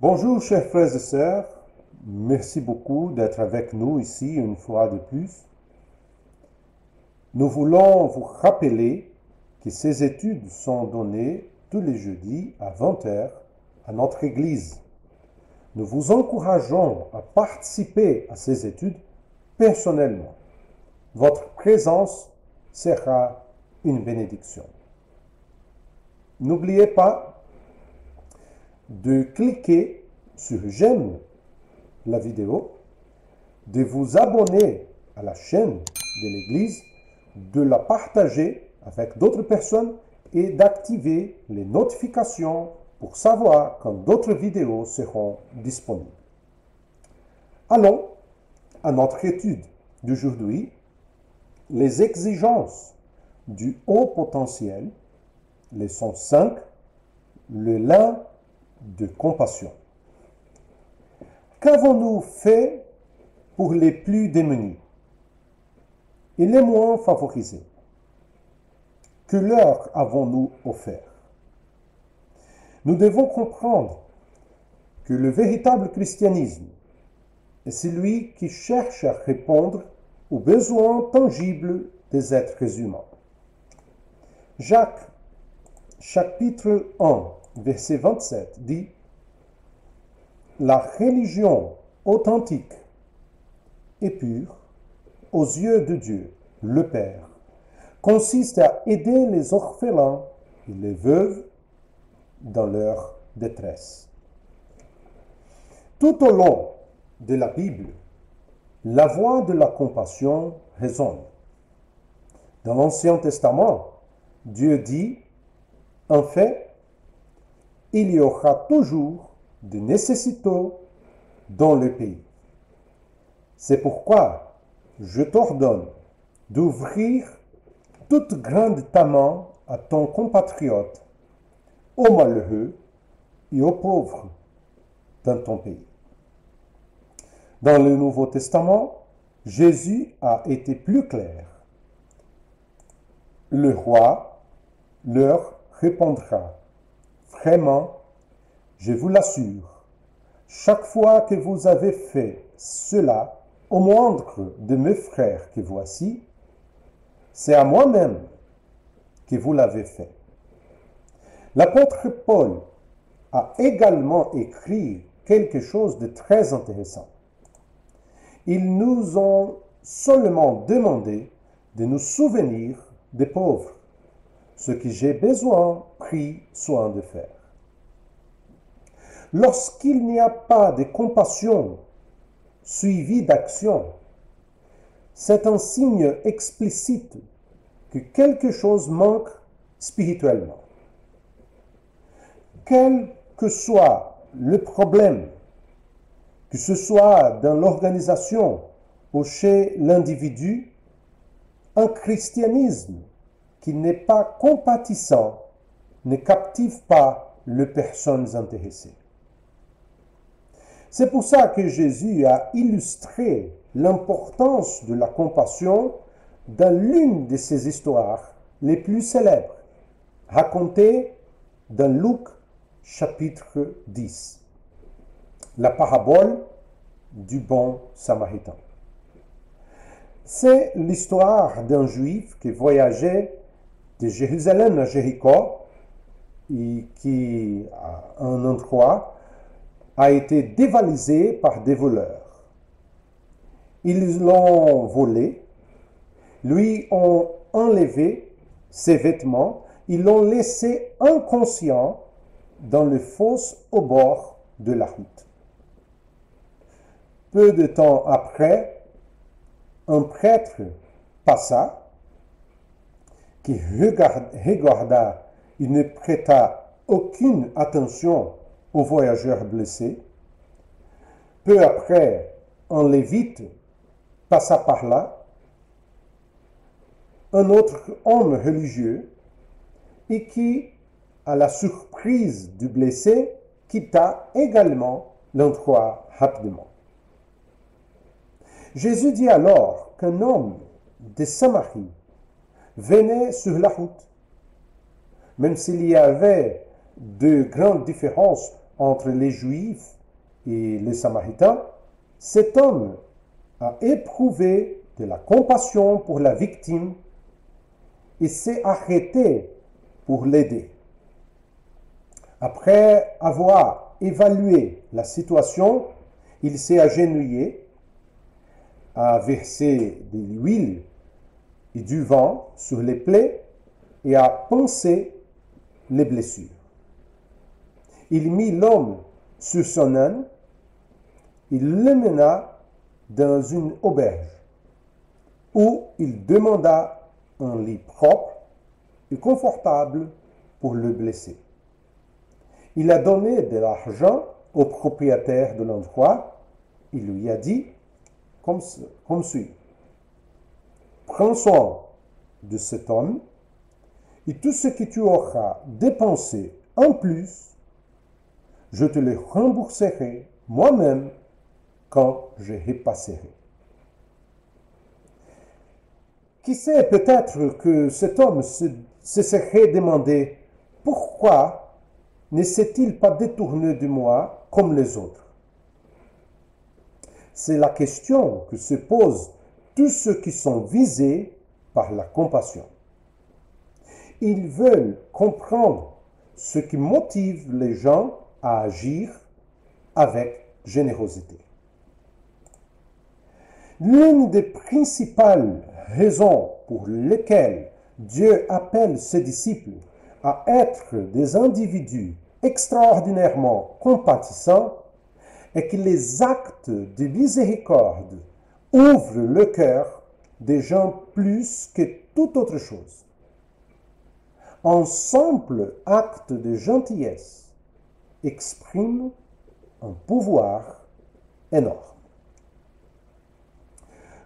Bonjour chers frères et sœurs, merci beaucoup d'être avec nous ici une fois de plus. Nous voulons vous rappeler que ces études sont données tous les jeudis à 20 heures à notre église. Nous vous encourageons à participer à ces études personnellement. Votre présence sera une bénédiction. N'oubliez pas de cliquer sur j'aime la vidéo, de vous abonner à la chaîne de l'église, de la partager avec d'autres personnes et d'activer les notifications pour savoir quand d'autres vidéos seront disponibles. Allons à notre étude d'aujourd'hui, les exigences du haut potentiel, leçon 5, le lin de compassion. Qu'avons-nous fait pour les plus démunis et les moins favorisés? Que leur avons-nous offert? Nous devons comprendre que le véritable christianisme est celui qui cherche à répondre aux besoins tangibles des êtres humains. Jacques, chapitre 1, verset 27, dit « La religion authentique et pure aux yeux de Dieu, le Père, consiste à aider les orphelins et les veuves dans leur détresse. » Tout au long de la Bible, la voix de la compassion résonne. Dans l'Ancien Testament, Dieu dit « En fait, il y aura toujours des nécessiteux dans le pays. C'est pourquoi je t'ordonne d'ouvrir toute grande ta main à ton compatriote, aux malheureux et aux pauvres dans ton pays. » Dans le Nouveau Testament, Jésus a été plus clair. Le roi leur répondra, « Vraiment, je vous l'assure, chaque fois que vous avez fait cela au moindre de mes frères que voici, c'est à moi-même que vous l'avez fait. » L'apôtre Paul a également écrit quelque chose de très intéressant. Ils nous ont seulement demandé de nous souvenir des pauvres, ce que j'ai besoin pris soin de faire. Lorsqu'il n'y a pas de compassion suivie d'action, c'est un signe explicite que quelque chose manque spirituellement. Quel que soit le problème, que ce soit dans l'organisation ou chez l'individu, un christianisme qui n'est pas compatissant ne captive pas les personnes intéressées. C'est pour ça que Jésus a illustré l'importance de la compassion dans l'une de ses histoires les plus célèbres, racontée dans Luc chapitre 10, la parabole du bon samaritain. C'est l'histoire d'un juif qui voyageait de Jérusalem à Jéricho et qui, à un endroit, a été dévalisé par des voleurs. Ils l'ont volé, lui ont enlevé ses vêtements, ils l'ont laissé inconscient dans le fosse au bord de la route. Peu de temps après, un prêtre passa, qui regarda et ne prêta aucune attention aux voyageurs blessés. Peu après, un lévite passa par là, un autre homme religieux, et qui, à la surprise du blessé, quitta également l'endroit rapidement. Jésus dit alors qu'un homme de Samarie venait sur la route. Même s'il y avait de grandes différences entre les Juifs et les Samaritains, cet homme a éprouvé de la compassion pour la victime et s'est arrêté pour l'aider. Après avoir évalué la situation, il s'est agenouillé, a versé de l'huile et du vin sur les plaies et a pansé les blessures. Il mit l'homme sur son âne, il le mena dans une auberge où il demanda un lit propre et confortable pour le blessé. Il a donné de l'argent au propriétaire de l'endroit. Il lui a dit comme suit: prends soin de cet homme et tout ce que tu auras dépensé en plus, je te le rembourserai moi-même quand je repasserai. Qui sait, peut-être que cet homme se serait demandé: pourquoi ne s'est-il pas détourné de moi comme les autres? C'est la question que se posent tous ceux qui sont visés par la compassion. Ils veulent comprendre ce qui motive les gens à agir avec générosité. L'une des principales raisons pour lesquelles Dieu appelle ses disciples à être des individus extraordinairement compatissants est que les actes de miséricorde ouvrent le cœur des gens plus que toute autre chose. Un simple acte de gentillesse exprime un pouvoir énorme.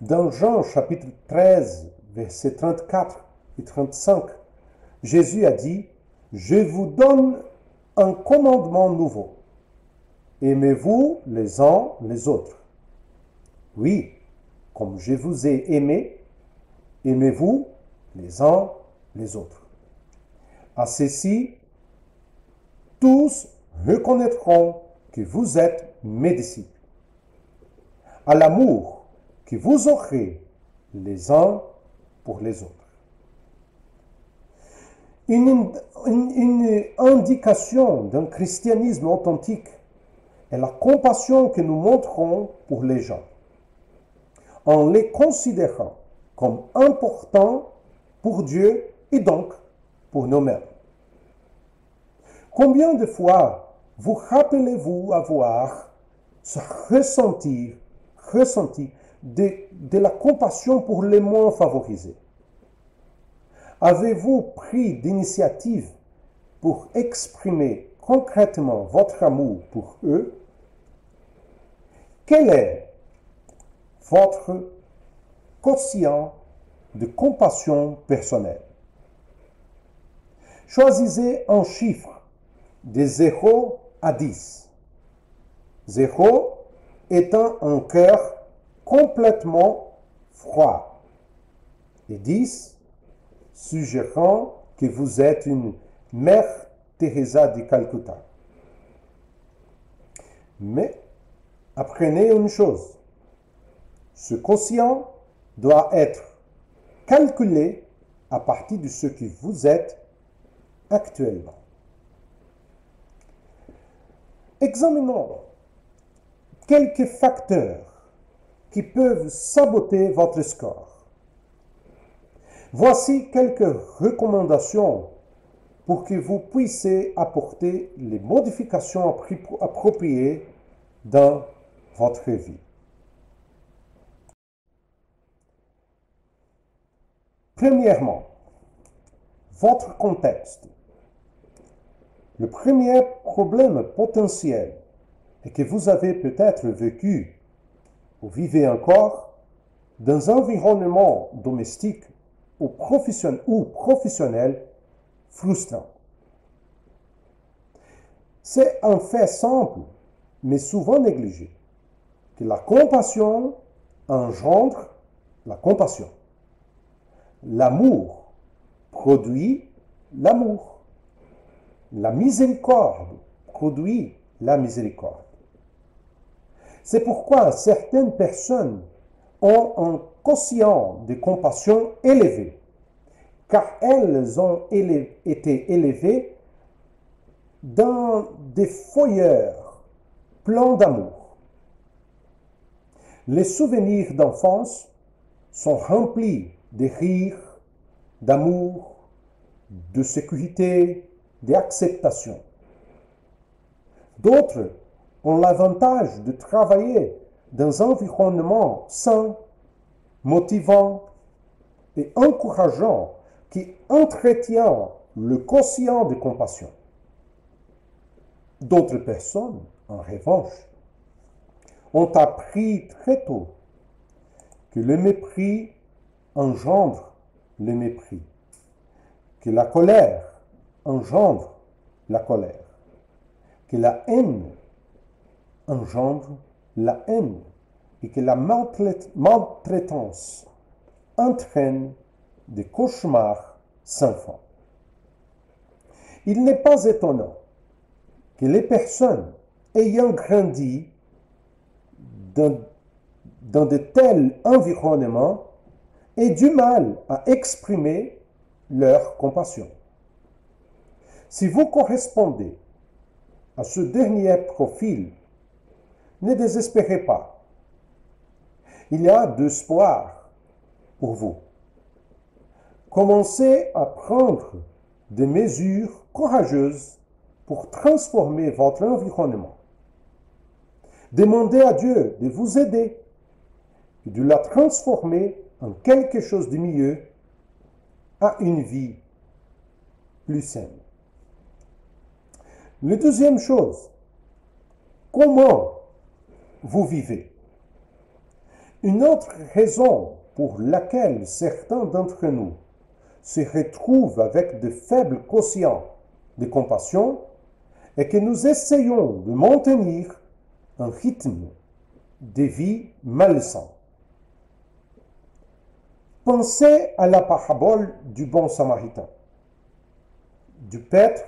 Dans Jean chapitre 13, versets 34 et 35, Jésus a dit: « Je vous donne un commandement nouveau. Aimez-vous les uns les autres. Oui, comme je vous ai aimé, aimez-vous les uns les autres. À ceci, tous reconnaîtront que vous êtes mes disciples. À l'amour que vous aurez les uns pour les autres. » Une indication d'un christianisme authentique est la compassion que nous montrons pour les gens, en les considérant comme importants pour Dieu et donc pour nous-mêmes. Combien de fois vous rappelez-vous avoir ressenti de la compassion pour les moins favorisés? Avez-vous pris d'initiative pour exprimer concrètement votre amour pour eux? Quel est votre quotient de compassion personnelle? Choisissez un chiffre de 0 à 10. 0 étant un cœur complètement froid et 10 suggérant que vous êtes une Mère Teresa de Calcutta. Mais apprenez une chose, ce quotient doit être calculé à partir de ce que vous êtes actuellement. Examinons quelques facteurs qui peuvent saboter votre score. Voici quelques recommandations pour que vous puissiez apporter les modifications appropriées dans votre vie. Premièrement, votre contexte. Le premier problème potentiel est que vous avez peut-être vécu ou vivez encore dans un environnement domestique ou professionnel frustrant. C'est un fait simple, mais souvent négligé, que la compassion engendre la compassion. L'amour produit l'amour. La miséricorde produit la miséricorde. C'est pourquoi certaines personnes ont un quotient de compassion élevé, car elles ont été élevées dans des foyers pleins d'amour. Les souvenirs d'enfance sont remplis de rires, d'amour, de sécurité, d'acceptation. D'autres ont l'avantage de travailler dans un environnement sain, motivant et encourageant qui entretient le quotient de compassion. D'autres personnes, en revanche, ont appris très tôt que le mépris engendre le mépris, que la colère engendre la colère, que la haine engendre la haine et que la maltraitance entraîne des cauchemars sans fin. Il n'est pas étonnant que les personnes ayant grandi dans de tels environnements aient du mal à exprimer leur compassion. Si vous correspondez à ce dernier profil, ne désespérez pas. Il y a de l'espoir pour vous. Commencez à prendre des mesures courageuses pour transformer votre environnement. Demandez à Dieu de vous aider et de la transformer en quelque chose de mieux, à une vie plus saine. La deuxième chose, comment vous vivez? Une autre raison pour laquelle certains d'entre nous se retrouvent avec de faibles quotients de compassion est que nous essayons de maintenir un rythme de vie malsain. Pensez à la parabole du bon samaritain, du prêtre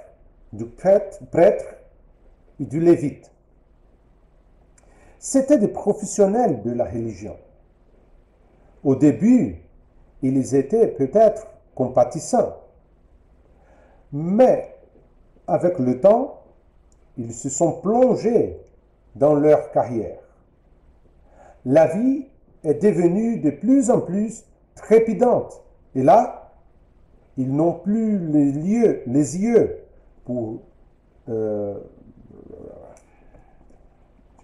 et du lévite. C'étaient des professionnels de la religion. Au début, ils étaient peut-être compatissants, mais avec le temps, ils se sont plongés dans leur carrière. La vie est devenue de plus en plus trépidante. Et là, ils n'ont plus les yeux pour... je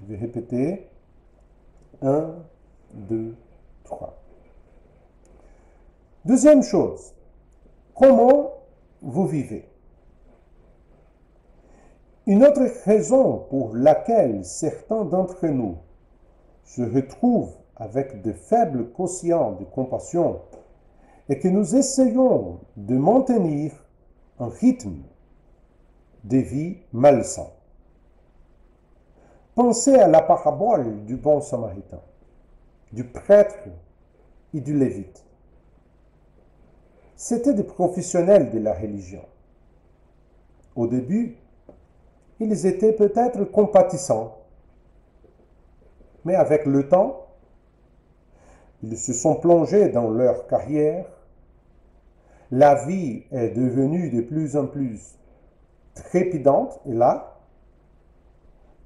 vais répéter. 1, 2, 3. Deuxième chose, comment vous vivez? Une autre raison pour laquelle certains d'entre nous se retrouvent avec de faibles quotients de compassion est que nous essayons de maintenir un rythme de vie malsain. Pensez à la parabole du bon samaritain, du prêtre et du lévite. C'étaient des professionnels de la religion. Au début, ils étaient peut-être compatissants, mais avec le temps, ils se sont plongés dans leur carrière. La vie est devenue de plus en plus trépidante et là,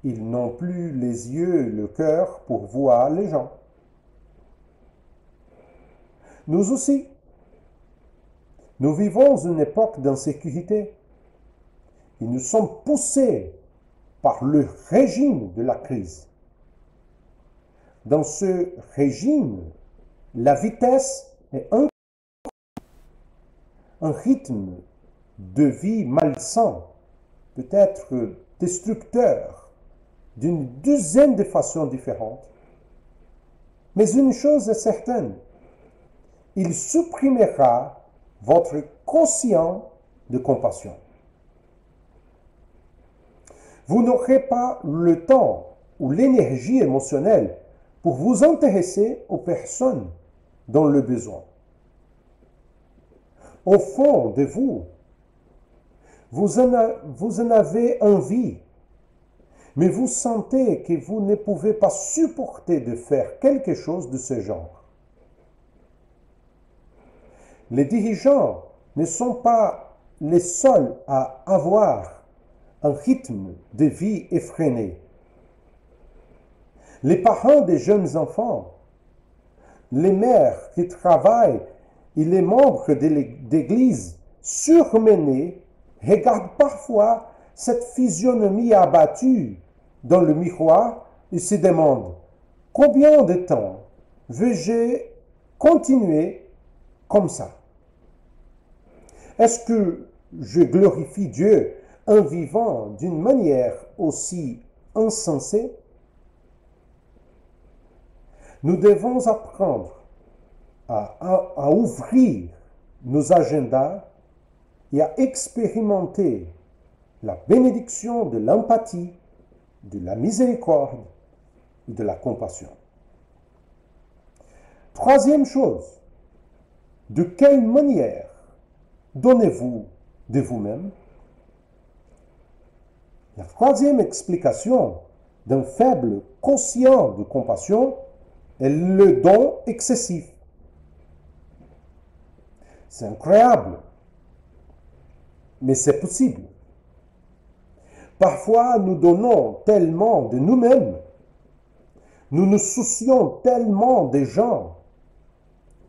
ils n'ont plus les yeux et le cœur pour voir les gens. Nous aussi, nous vivons une époque d'insécurité et nous sommes poussés par le régime de la crise. Dans ce régime, la vitesse est un rythme de vie malsain, peut-être destructeur, d'une douzaine de façons différentes. Mais une chose est certaine, il supprimera votre quotient de compassion. Vous n'aurez pas le temps ou l'énergie émotionnelle pour vous intéresser aux personnes dans le besoin. Au fond de vous, vous en avez envie, mais vous sentez que vous ne pouvez pas supporter de faire quelque chose de ce genre. Les dirigeants ne sont pas les seuls à avoir un rythme de vie effréné. Les parents des jeunes enfants, les mères qui travaillent et les membres d'église surmenés regardent parfois cette physionomie abattue dans le miroir et se demandent combien de temps vais-je continuer comme ça? Est-ce que je glorifie Dieu en vivant d'une manière aussi insensée? Nous devons apprendre à ouvrir nos agendas et à expérimenter la bénédiction de l'empathie, de la miséricorde et de la compassion. Troisième chose, de quelle manière donnez-vous de vous-même? La troisième explication d'un faible quotient de compassion est le don excessif. C'est incroyable, mais c'est possible. Parfois, nous donnons tellement de nous-mêmes, nous nous soucions tellement des gens,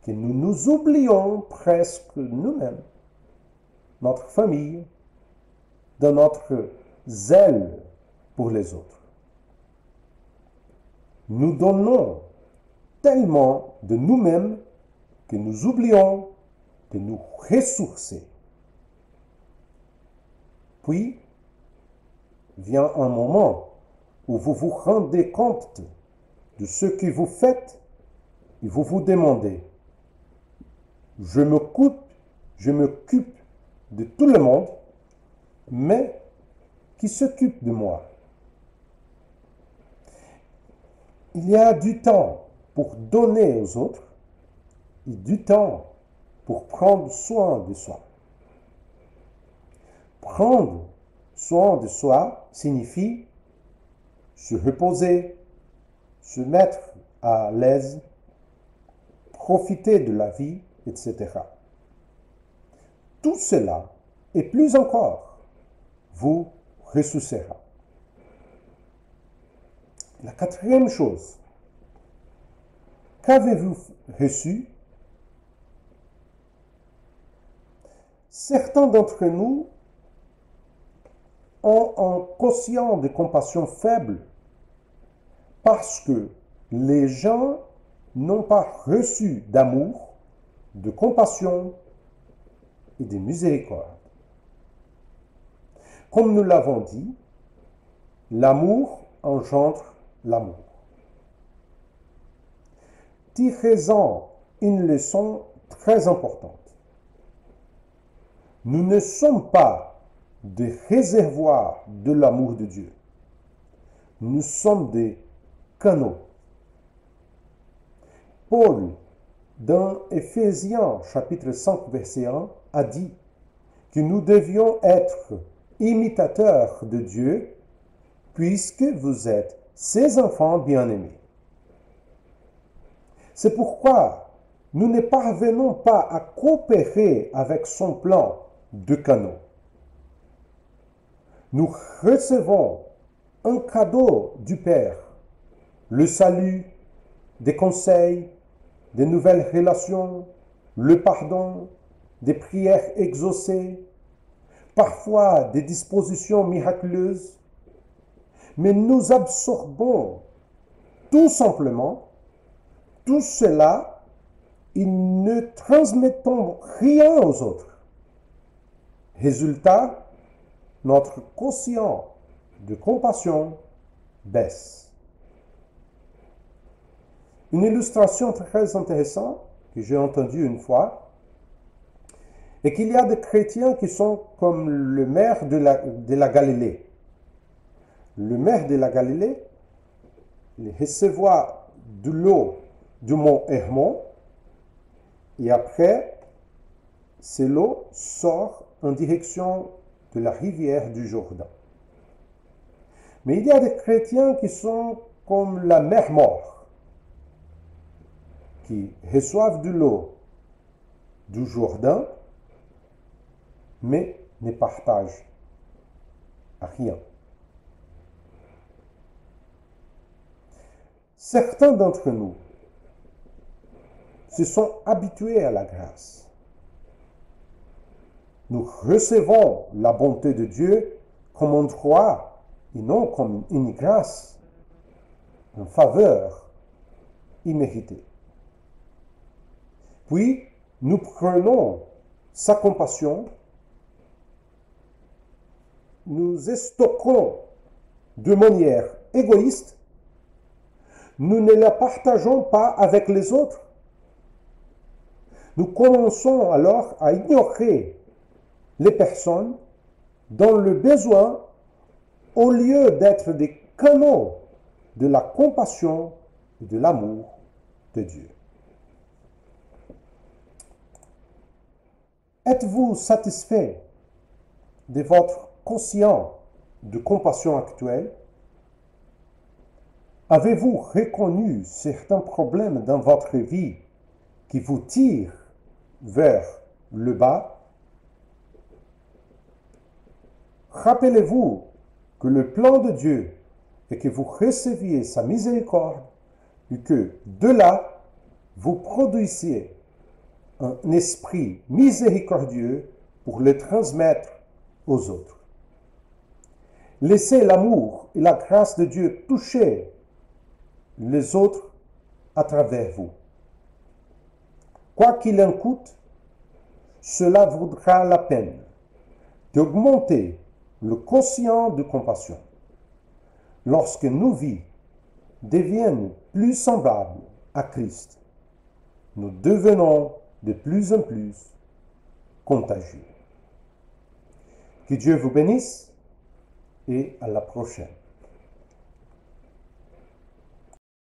que nous nous oublions presque nous-mêmes, notre famille, dans notre zèle pour les autres. Nous donnons tellement de nous-mêmes que nous oublions de nous ressourcer. Puis vient un moment où vous vous rendez compte de ce que vous faites et vous vous demandez, je m'occupe de tout le monde, mais qui s'occupe de moi? Il y a du temps pour donner aux autres et du temps pour prendre soin de soi. Prendre soin de soi signifie se reposer, se mettre à l'aise, profiter de la vie, etc. Tout cela, et plus encore, vous ressuscitera. La quatrième chose, qu'avez-vous reçu? Certains d'entre nous ont un quotient de compassion faible parce que les gens n'ont pas reçu d'amour, de compassion et de miséricorde. Comme nous l'avons dit, l'amour engendre l'amour. Tirez-en une leçon très importante. Nous ne sommes pas des réservoirs de l'amour de Dieu. Nous sommes des canaux. Paul, dans Éphésiens chapitre 5, verset 1, a dit que nous devions être imitateurs de Dieu puisque vous êtes ses enfants bien-aimés. C'est pourquoi nous ne parvenons pas à coopérer avec son plan de canaux. Nous recevons un cadeau du Père, le salut, des conseils, des nouvelles relations, le pardon, des prières exaucées, parfois des dispositions miraculeuses, mais nous absorbons tout simplement tout cela et ne transmettons rien aux autres. Résultat, notre quotient de compassion baisse. Une illustration très intéressante que j'ai entendue une fois est qu'il y a des chrétiens qui sont comme le maire de la Galilée. Le maire de la Galilée, il recevait de l'eau du mont Hermon et après, cette eau sort en direction de la rivière du Jourdain. Mais il y a des chrétiens qui sont comme la mer mort, qui reçoivent de l'eau du Jourdain, mais ne partagent rien. Certains d'entre nous se sont habitués à la grâce. Nous recevons la bonté de Dieu comme un droit et non comme une grâce, une faveur imméritée. Puis, nous prenons sa compassion, nous stockons de manière égoïste, nous ne la partageons pas avec les autres. Nous commençons alors à ignorer les personnes dans le besoin au lieu d'être des canaux de la compassion et de l'amour de Dieu. Êtes-vous satisfait de votre quotient de compassion actuelle? Avez-vous reconnu certains problèmes dans votre vie qui vous tirent vers le bas? Rappelez-vous que le plan de Dieu est que vous receviez sa miséricorde et que de là, vous produisiez un esprit miséricordieux pour le transmettre aux autres. Laissez l'amour et la grâce de Dieu toucher les autres à travers vous. Quoi qu'il en coûte, cela vaudra la peine d'augmenter le quotient de compassion. Lorsque nos vies deviennent plus semblables à Christ, nous devenons de plus en plus contagieux. Que Dieu vous bénisse et à la prochaine.